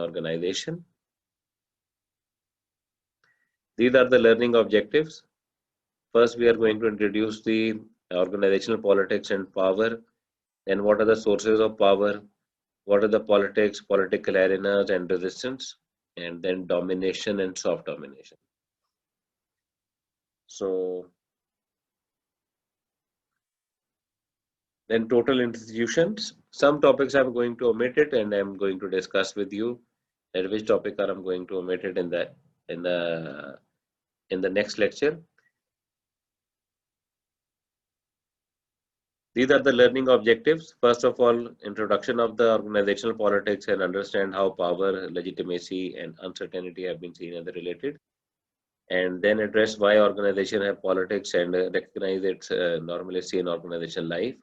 organization. These are the learning objectives. First, we are going to introduce the organizational politics and power. Then, what are the sources of power? What are the politics, political arenas, and resistance? And then, domination and soft domination. So, then total institutions. Some topics I'm going to omit it, and I'm going to discuss with you that which topic I'm going to omit it in the next lecture. These are the learning objectives. First of all, introduction of the organizational politics and understand how power, legitimacy, and uncertainty have been seen as related. And then address why organization have politics and recognize its normalcy in organization life.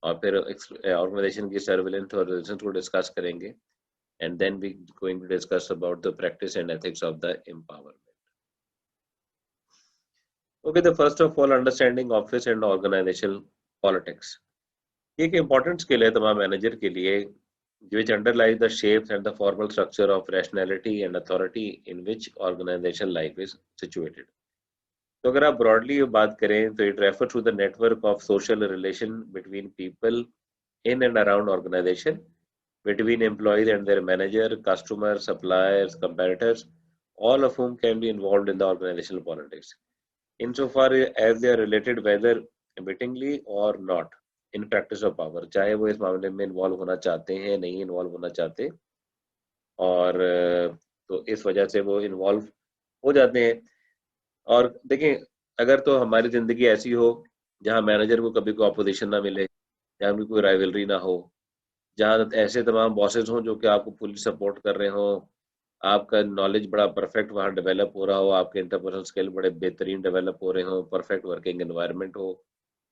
और फिर organisation की surveillance और resistance को discuss करेंगे and then we going to discuss about the practice and ethics of the empowerment. Okay, the first of all understanding office and organizational politics. ये एक important skill है तमाम मैनेजर के लिए which underlies the shapes and the formal structure of rationality and authority in which organizational life is situated. तो अगर आप broadly बात करें तो it refer to the network of social relation between people in and around organization, between employees and their manager, customer, suppliers, competitors, all of whom can be involved in the organizational politics insofar as they are related whether wittingly or not in practice of power. चाहे वो इस मामले में involve होना चाहते हैं, नहीं involve होना चाहते, और तो इस वजह से वो इन्वॉल्व हो जाते हैं. और देखिए, अगर तो हमारी ज़िंदगी ऐसी हो जहाँ मैनेजर को कभी कोई अपोजिशन ना मिले, जहाँ भी कोई राइवलरी ना हो, जहाँ ऐसे तमाम बॉसेस हों जो कि आपको फुली सपोर्ट कर रहे हों, आपका नॉलेज बड़ा परफेक्ट वहाँ डेवलप हो रहा हो, आपके इंटरपर्सनल स्किल बड़े बेहतरीन डेवलप हो रहे हों, परफेक्ट वर्किंग एनवायरनमेंट हो,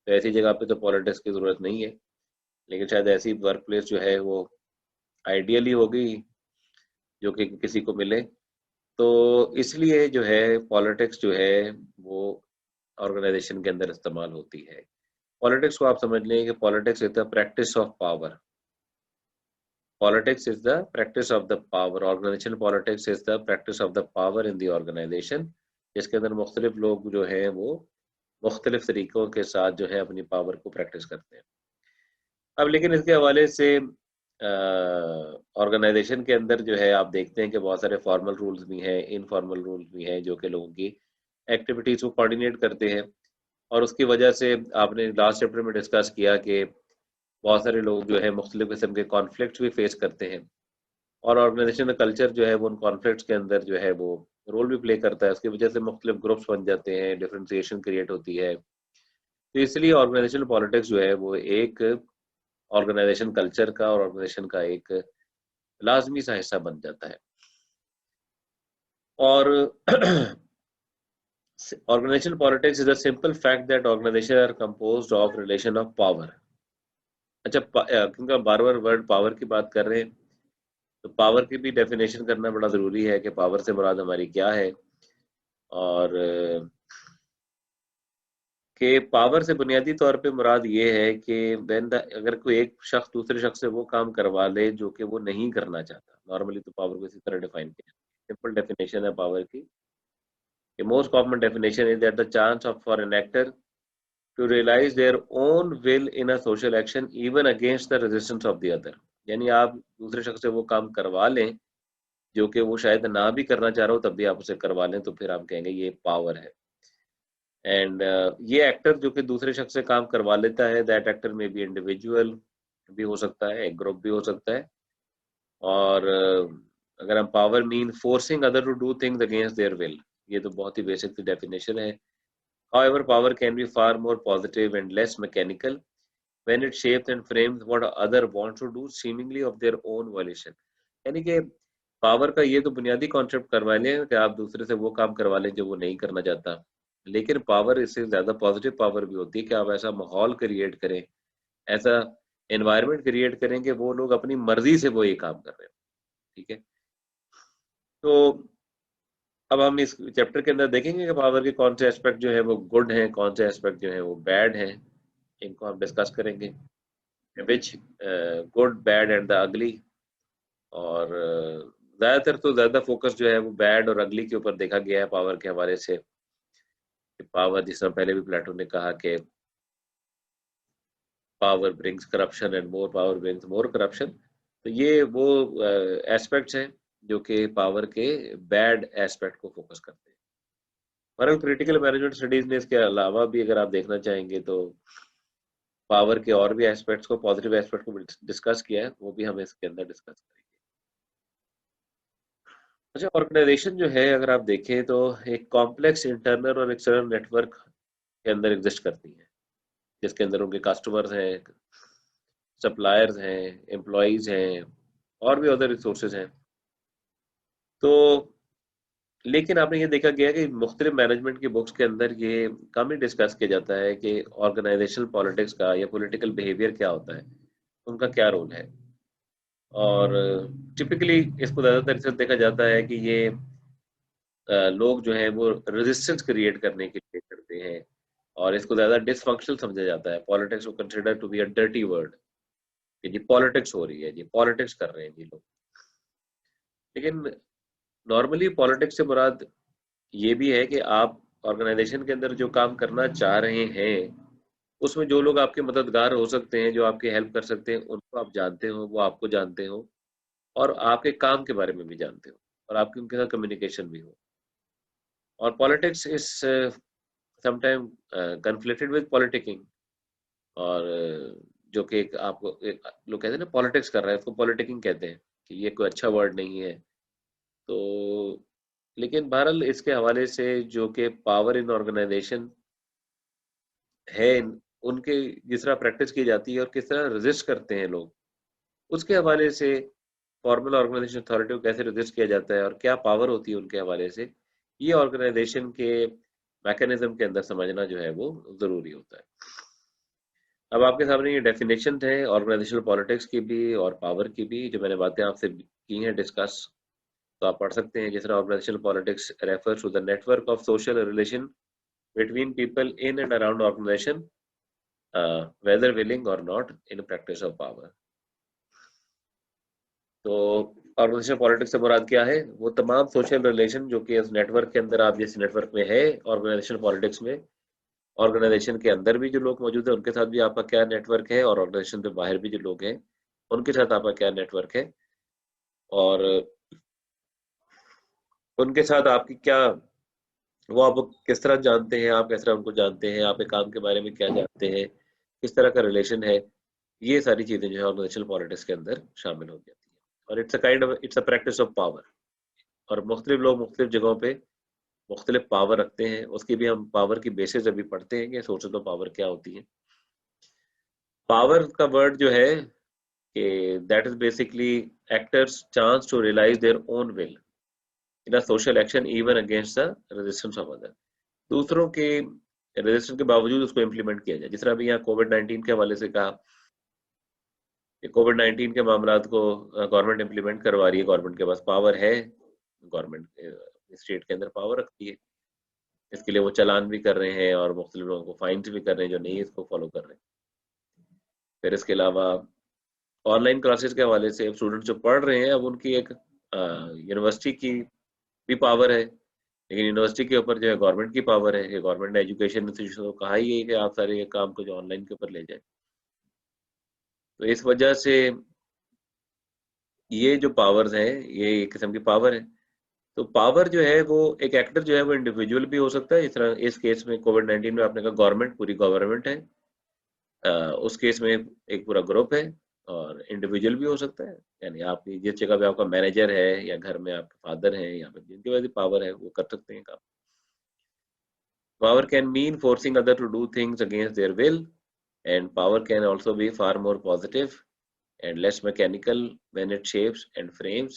तो ऐसी जगह पे तो पॉलिटिक्स की ज़रूरत नहीं है. लेकिन शायद ऐसी वर्क प्लेस जो है वो आइडियली होगी जो कि किसी को मिले. तो इसलिए जो है पॉलिटिक्स जो है वो ऑर्गेनाइजेशन के अंदर इस्तेमाल होती है. पॉलिटिक्स को आप समझ लें कि politics is the practice of power. Politics is the practice of the power. Organization politics is the practice of the power in the organization, जिसके अंदर मुख्तलिफ लोग जो हैं वो मुख्तलिफ तरीक़ों के साथ जो है अपनी पावर को प्रैक्टिस करते हैं. अब लेकिन इसके हवाले से ऑर्गेनाइजेशन के अंदर जो है आप देखते हैं कि बहुत सारे फॉर्मल रूल्स भी हैं, इनफॉर्मल रूल्स भी हैं जो कि लोगों की एक्टिविटीज़ को कोऑर्डिनेट करते हैं. और उसकी वजह से आपने लास्ट चैप्टर में डिस्कस किया कि बहुत सारे लोग जो है मुख्तलिफ किस्म के कॉन्फ्लिक्ट्स भी फेस करते हैं, और ऑर्गेनाइजेशन का कल्चर जो है वो उन कॉन्फ्लिक्ट्स के अंदर जो है वो रोल भी प्ले करता है. उसकी वजह से मुख्तलिफ ग्रुप्स बन जाते हैं, डिफ्रेंसिएशन क्रिएट होती है. तो इसलिए ऑर्गेनाइजेशनल पॉलिटिक्स जो है वो एक ऑर्गेनाइजेशन कल्चर का और ऑर्गेनाइजेशन का एक लाजमी सा हिस्सा बन जाता है. और organizational politics is a simple fact that organization are composed of relation of power. अच्छा, क्योंकि हम बार बार वर्ड पावर की बात कर रहे हैं तो पावर की भी डेफिनेशन करना बड़ा ज़रूरी है कि पावर से मुराद हमारी क्या है. और कि पावर से बुनियादी तौर पे मुराद ये है कि अगर कोई एक शख्स दूसरे शख्स से वो काम करवा ले जो कि वो नहीं करना चाहता. नॉर्मली तो पावर को इसी तरह डिफाइन किया, सिंपल डेफिनेशन है पावर की. Most common definition is that the chance of for an actor to realize their own will in a social action even against the resistance of the other. यानी आप दूसरे शख्स से वो काम करवा लें जो कि वो शायद ना भी करना चाह रहा हो, तब भी आप उसे करवा लें, तो फिर आप कहेंगे ये पावर है. एंड ये एक्टर जो कि दूसरे शख्स से काम करवा लेता है, दैट एक्टर में भी इंडिविजुअल भी हो सकता है, एक ग्रुप भी हो सकता है. और अगर हम power mean forcing other to do things against their will, ये तो बहुत ही बेसिक सी डेफिनेशन है. However, power can be far more positive and less mechanical when it shapes and frames what other wants to do seemingly of their own volition. यानी कि power का ये तो बुनियादी कॉन्सेप्ट करवा लें कि आप दूसरे से वो काम करवा लें जो वो नहीं करना चाहता, लेकिन पावर इससे ज़्यादा पॉजिटिव पावर भी होती है कि आप ऐसा माहौल क्रिएट करें, ऐसा एनवायरनमेंट क्रिएट करें कि वो लोग अपनी मर्जी से वो ये काम कर रहे हैं. ठीक है, तो अब हम इस चैप्टर के अंदर देखेंगे कि पावर के कौन से एस्पेक्ट जो है वो गुड हैं, कौन से एस्पेक्ट जो है वो बैड हैं. इनको हम डिस्कस करेंगे, which good, bad and the ugly. और ज्यादातर तो ज्यादा फोकस जो है वो बैड और अगली के ऊपर देखा गया है पावर के हवाले से। पावर, जिस तरह पहले भी प्लेटो ने कहा कि power brings corruption and more power brings more corruption. तो ये वो एस्पेक्ट्स हैं जो कि पावर के बैड एस्पेक्ट को फोकस करते हैं। पर क्रिटिकल मैनेजमेंट स्टडीज ने इसके अलावा भी अगर आप देखना चाहेंगे तो पावर के और भी एस्पेक्ट्स को, पॉजिटिव एस्पेक्ट को डिस्कस किया है, वो भी हम इसके अंदर डिस्कस करेंगे। अच्छा, ऑर्गेनाइजेशन जो है अगर आप देखें तो एक कॉम्प्लेक्स इंटरनल और एक्सटर्नल नेटवर्क के अंदर एग्जिस्ट करती है, जिसके अंदर उनके कस्टमर्स हैं, सप्लायर्स हैं, एम्प्लॉयज हैं, और भी अदर रिसोर्सेज हैं। तो लेकिन आपने ये देखा गया कि मुख्तलिफ मैनेजमेंट की बुक्स के अंदर ये कम ही डिस्कस किया जाता है कि ऑर्गेनाइजेशनल पॉलिटिक्स का या पॉलिटिकल बिहेवियर क्या होता है, उनका क्या रोल है। और टिपिकली इसको ज़्यादातर इसे देखा जाता है कि ये लोग जो हैं वो रेजिस्टेंस क्रिएट करने के लिए करते हैं, और इसको ज़्यादा डिसफंक्शनल समझा जाता है। पॉलिटिक्स को consider to be a dirty word, कि जी पॉलिटिक्स हो रही है, जी पॉलिटिक्स कर रहे हैं जी लोग। लेकिन नॉर्मली पॉलिटिक्स से मुराद ये भी है कि आप ऑर्गेनाइजेशन के अंदर जो काम करना चाह रहे हैं, उसमें जो लोग आपके मददगार हो सकते हैं, जो आपकी हेल्प कर सकते हैं, उनको आप जानते हो, वो आपको जानते हो, और आपके काम के बारे में भी जानते हो, और आपकी उनके साथ कम्युनिकेशन भी हो। और politics is sometime conflicted with politicking. और जो कि एक लोग कहते हैं ना पॉलिटिक्स कर रहा है, उसको पॉलिटिकिंग कहते हैं, कि ये कोई अच्छा वर्ड नहीं है। तो लेकिन बहरहाल इसके हवाले से जो कि पावर इन ऑर्गेनाइजेशन है, उनके जिस तरह प्रैक्टिस की जाती है और किस तरह रेजिस्ट करते हैं लोग, उसके हवाले से फॉर्मल ऑर्गेनाइजेशन अथॉरिटी को कैसे रेजिस्ट किया जाता है और क्या पावर होती है उनके हवाले से, ये ऑर्गेनाइजेशन के मैकेनिज्म के अंदर समझना जो है वो ज़रूरी होता है। अब आपके सामने ये डेफिनेशन है ऑर्गेनाइजेशनल पॉलिटिक्स की भी और पावर की भी, जो मैंने बातें आपसे की हैं डिस्कस, तो आप पढ़ सकते हैं। जिस तरह organizational politics refers to the network of social relation between people in and around organization, whether willing or not in practice of power। तो ऑर्गेनाइजेशन पॉलिटिक्स से मुराद क्या है? वो तमाम सोशल रिलेशन जो कि उस नेटवर्क के अंदर, आप जिस नेटवर्क में है ऑर्गेनाइजेशन पॉलिटिक्स में, ऑर्गेनाइजेशन के अंदर भी जो लोग मौजूद है उनके साथ भी आपका क्या नेटवर्क है, और ऑर्गेनाइजेशन से बाहर भी जो लोग हैं उनके साथ आपका क्या नेटवर्क है, और उनके साथ आपकी क्या, वो आपको किस तरह जानते हैं, आप किस तरह उनको जानते हैं, आपके काम के बारे में क्या जानते हैं, किस तरह का रिलेशन है, ये सारी चीजें जो है ऑर्गेनाइजेशनल पॉलिटिक्स के अंदर शामिल हो जाती है। और it's a practice of power. और मुख्तलिफ लोग मुख्तलिफ जगहों पे मुख्तलिफ पावर रखते हैं, उसकी भी हम पावर की बेसिस अभी पढ़ते हैं कि सोर्सेज ऑफ पावर क्या होती है। पावर का वर्ड जो है कि that is basically actors chance to realize their own will in a social action even against the resistance of other. दूसरों के रेजिस्टेंस के बावजूद उसको इम्प्लीमेंट किया जाए। जिस तरह अभी यहाँ कोविड-19 के हवाले से कहा कि कोविड-19 के मामलात को गवर्नमेंट इम्प्लीमेंट करवा रही है, गवर्नमेंट के पास पावर है, गवर्नमेंट स्टेट के अंदर पावर रखती है। इसके लिए वो चालान भी कर रहे हैं और मुख्तलिफ लोगों को फाइन्स भी कर रहे हैं जो नहीं इसको फॉलो कर रहे हैं। फिर इसके अलावा ऑनलाइन क्लासेस के हवाले से अब स्टूडेंट जो पढ़ रहे हैं, अब उनकी एक यूनिवर्सिटी की भी पावर है, लेकिन यूनिवर्सिटी के ऊपर जो है गवर्नमेंट की पावर है कि गवर्नमेंट ने एजुकेशन इंस्टीट्यूशन को कहा ही है कि आप सारे ये काम को जो ऑनलाइन के ऊपर ले जाए। तो इस वजह से ये जो पावर्स हैं, ये एक किस्म की पावर है। तो पावर जो है वो एक एक्टर जो है वो इंडिविजुअल भी हो सकता है। इस तरह इस केस में कोविड-19 में आपने कहा गवर्नमेंट, पूरी गवर्नमेंट है। उस केस में एक पूरा ग्रुप है, और इंडिविजुअल भी हो सकता है। यानी आपकी जिस जगह पे आपका मैनेजर है या घर में आपके फादर हैं या फिर जिनकी वजह से पावर है, वो कर सकते हैं काम। Power can mean forcing other to do things against their will, and power can also be far more positive and less mechanical when it shapes and frames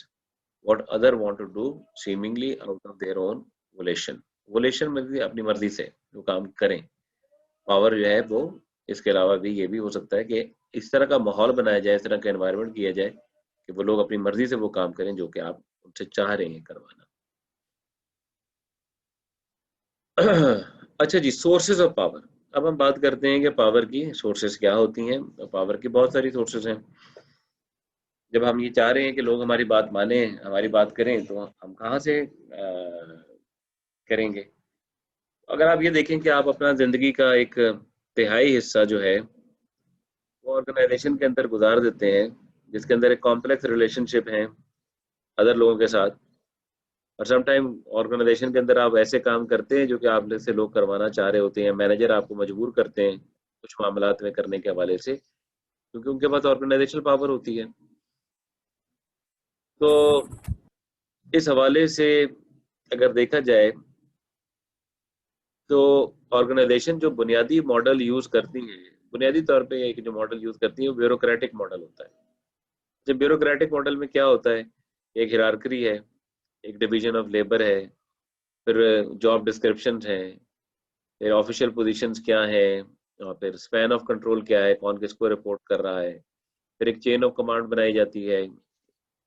what other want to do seemingly out of their own volition। volition में भी अपनी मर्जी से जो काम करें। Power जो है वो इसके अलावा भी ये भी हो सकता है कि इस तरह का माहौल बनाया जाए, इस तरह का एनवायरनमेंट किया जाए कि वो लोग अपनी मर्जी से वो काम करें जो कि आप उनसे चाह रहे हैं करवाना। अच्छा जी, सोर्सेज ऑफ पावर। अब हम बात करते हैं कि पावर की सोर्सेज क्या होती हैं। पावर की बहुत सारी सोर्सेज हैं। जब हम ये चाह रहे हैं कि लोग हमारी बात माने, हमारी बात करें, तो हम कहाँ से करेंगे? अगर आप ये देखें कि आप अपना ज़िंदगी का एक तिहाई हिस्सा जो है, वो ऑर्गेनाइज़ेशन के अंदर गुज़ार देते हैं, जिसके अंदर एक कॉम्प्लेक्स रिलेशनशिप है अदर लोगों के साथ, और सम टाइम ऑर्गेनाइज़ेशन के अंदर आप ऐसे काम करते हैं जो कि आप से लोग करवाना चाह रहे होते हैं, मैनेजर आपको मजबूर करते हैं कुछ मामलात में करने के हवाले से, क्योंकि उनके पास ऑर्गेनाइज़ेशनल पावर होती है। तो इस हवाले से अगर देखा जाए, तो ऑर्गेनाइज़ेशन जो बुनियादी मॉडल यूज़ करती है, बुनियादी तौर पे एक जो मॉडल यूज़ करती है, वो ब्यूरोक्रेटिक मॉडल होता है। जब ब्यूरोक्रेटिक मॉडल में क्या होता है, एक हियरार्की है, एक डिवीज़न ऑफ लेबर है, फिर जॉब डिस्क्रिप्शंस हैं, फिर ऑफिशियल पोजीशंस क्या हैं, और फिर स्पैन ऑफ कंट्रोल क्या है, कौन किसको रिपोर्ट कर रहा है, फिर एक चेन ऑफ कमांड बनाई जाती है,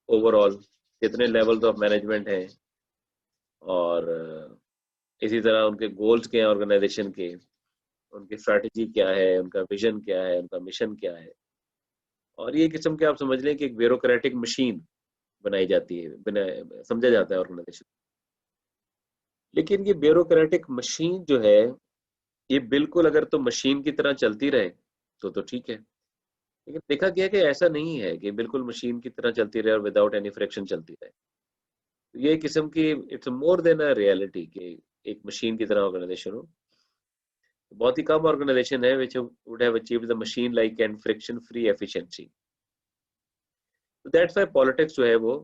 ओवरऑल कितने लेवल्स ऑफ मैनेजमेंट हैं, और इसी तरह उनके गोल्स क्या हैं ऑर्गेनाइजेशन के, उनकी स्ट्रैटेजी क्या है, उनका विजन क्या है, उनका मिशन क्या है, और ये किस्म के आप समझ लें कि एक ब्यूरोक्रेटिक मशीन बनाई जाती है, समझा जाता है ऑर्गेनाइजेशन। लेकिन ये ब्यूरोक्रेटिक मशीन जो है, ये बिल्कुल अगर तो मशीन की तरह चलती रहे तो ठीक है। लेकिन देखा गया कि ऐसा नहीं है कि बिल्कुल मशीन की तरह चलती रहे और विदाउट एनी फ्रिक्शन चलती रहे। तो ये किस्म की it's more than a reality कि एक मशीन की तरह ऑर्गेनाइजेशन हो। बहुत ही कम ऑर्गेनाइजेशन है which would have achieved the machine like and friction free efficiency. तो दैट्स व्हाई पॉलिटिक्स जो है वो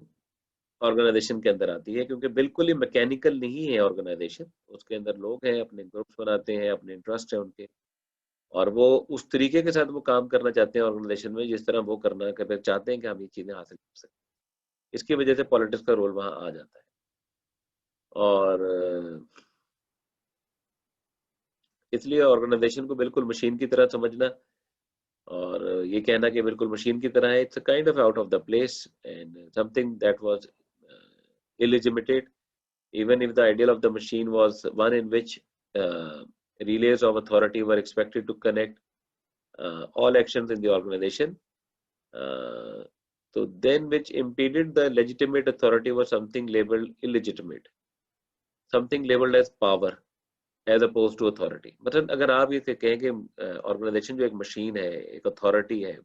ऑर्गेनाइजेशन के अंदर आती है, क्योंकि बिल्कुल ही मैकेनिकल नहीं है ऑर्गेनाइजेशन। उसके अंदर लोग हैं, अपने ग्रुप्स बनाते हैं, अपने इंटरेस्ट है उनके, और वो उस तरीके के साथ वो काम करना चाहते हैं ऑर्गेनाइजेशन में जिस तरह वो करना चाहते हैं कि हम ये चीज़ें हासिल कर सकें। इसकी वजह से पॉलिटिक्स का रोल वहाँ आ जाता है। और इसलिए ऑर्गेनाइजेशन को बिल्कुल मशीन की तरह समझना और ये कहना कि बिल्कुल मशीन की तरह है, it's a kind of out of the place and something that was illegitimate, even if the ideal of the machine was one in which uh, relays of authority were expected to connect all actions in the organization. Uh, so then which impeded the legitimate authority was something labeled illegitimate, something labeled as power as opposed to authority. मतलब अगर आप ये कहें कि organisation जो एक machine है, एक अथॉरिटी है,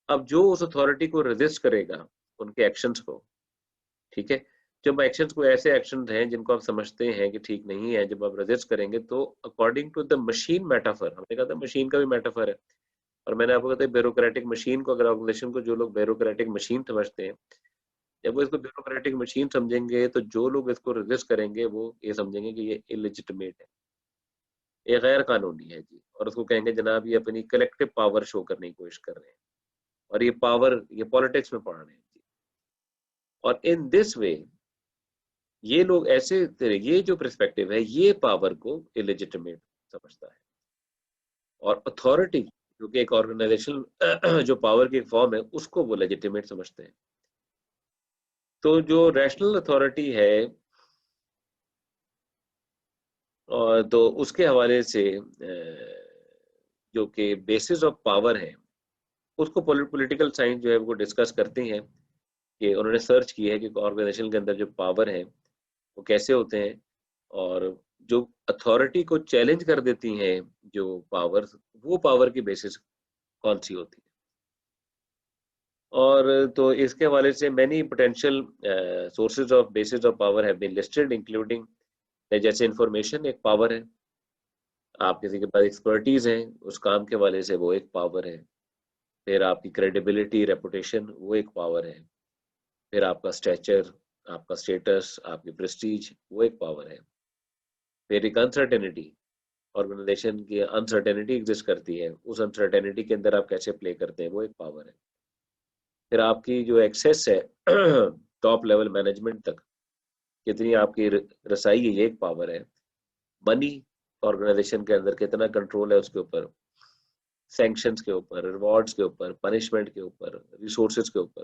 अब जो उस अथॉरिटी को रेजिस्ट करेगा उनके एक्शंस को, ठीक है, जब एक्शंस को ऐसे एक्शन हैं जिनको आप समझते हैं कि ठीक नहीं है, जब आप रेजिस्ट करेंगे तो according to the machine metaphor, हमने कहा था मशीन का भी मेटाफर है, और मैंने आपको बताया ब्यूरोक्रेटिक मशीन को, अगर ऑर्गेनाइजेशन को जो लोग ब्यूरोक्रेटिक मशीन समझते हैं, जब वो इसको ब्यूरोक्रेटिक मशीन समझेंगे तो जो लोग इसको रेजिस्ट करेंगे वो ये समझेंगे कि ये इलिजिटिमेट है, ये गैर कानूनी है जी, और उसको कहेंगे जनाब ये अपनी कलेक्टिव पावर शो करने की कोशिश कर रहे हैं, और ये पावर ये पॉलिटिक्स में पढ़ रहे हैं जी। और इन दिस वे ये लोग ऐसे ये जो पर्सपेक्टिव है ये पावर को इलेजिटिमेट समझता है, और अथॉरिटी जो कि एक ऑर्गेनाइजेशन जो पावर की फॉर्म है उसको वो लेजिटिमेट समझते हैं। तो जो रैशनल अथॉरिटी है, और तो उसके हवाले से जो कि बेसिस ऑफ पावर है, उसको पॉलिटिकल साइंस जो है वो डिस्कस करती हैं कि उन्होंने सर्च की है कि ऑर्गेनाइजेशन के अंदर जो पावर है वो कैसे होते हैं, और जो अथॉरिटी को चैलेंज कर देती हैं जो पावर्स, वो पावर की बेसिस कौन सी होती है। और तो इसके हवाले से many potential sources of basis of power have been listed including, जैसे इंफॉर्मेशन एक पावर है, आप किसी के पास एक्सपर्टीज है उस काम के हवाले से, वो एक पावर है। फिर आपकी क्रेडिबिलिटी रेपुटेशन वो एक पावर है। फिर आपका स्टैचर, आपका स्टेटस, आपकी प्रेस्टीज वो एक पावर है। फिर एक अनसर्टेनिटी, ऑर्गेनाइजेशन की अनसर्टेनिटी एग्जिस्ट करती है, उस अनसर्टेनिटी के अंदर आप कैसे प्ले करते हैं वो एक पावर है। फिर आपकी जो एक्सेस है टॉप लेवल मैनेजमेंट तक कितनी आपकी रसाई है, ये एक पावर है। मनी ऑर्गेनाइजेशन के अंदर कितना कंट्रोल है उसके ऊपर, सैंक्शंस के ऊपर, रिवॉर्ड्स के ऊपर, पनिशमेंट के ऊपर, रिसोर्सेज के ऊपर,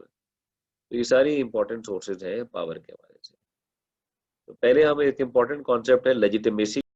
तो ये सारी इंपॉर्टेंट सोर्सेज हैं पावर के हवाले से। तो पहले हम एक इम्पॉर्टेंट कॉन्सेप्ट है लेजिटिमेसी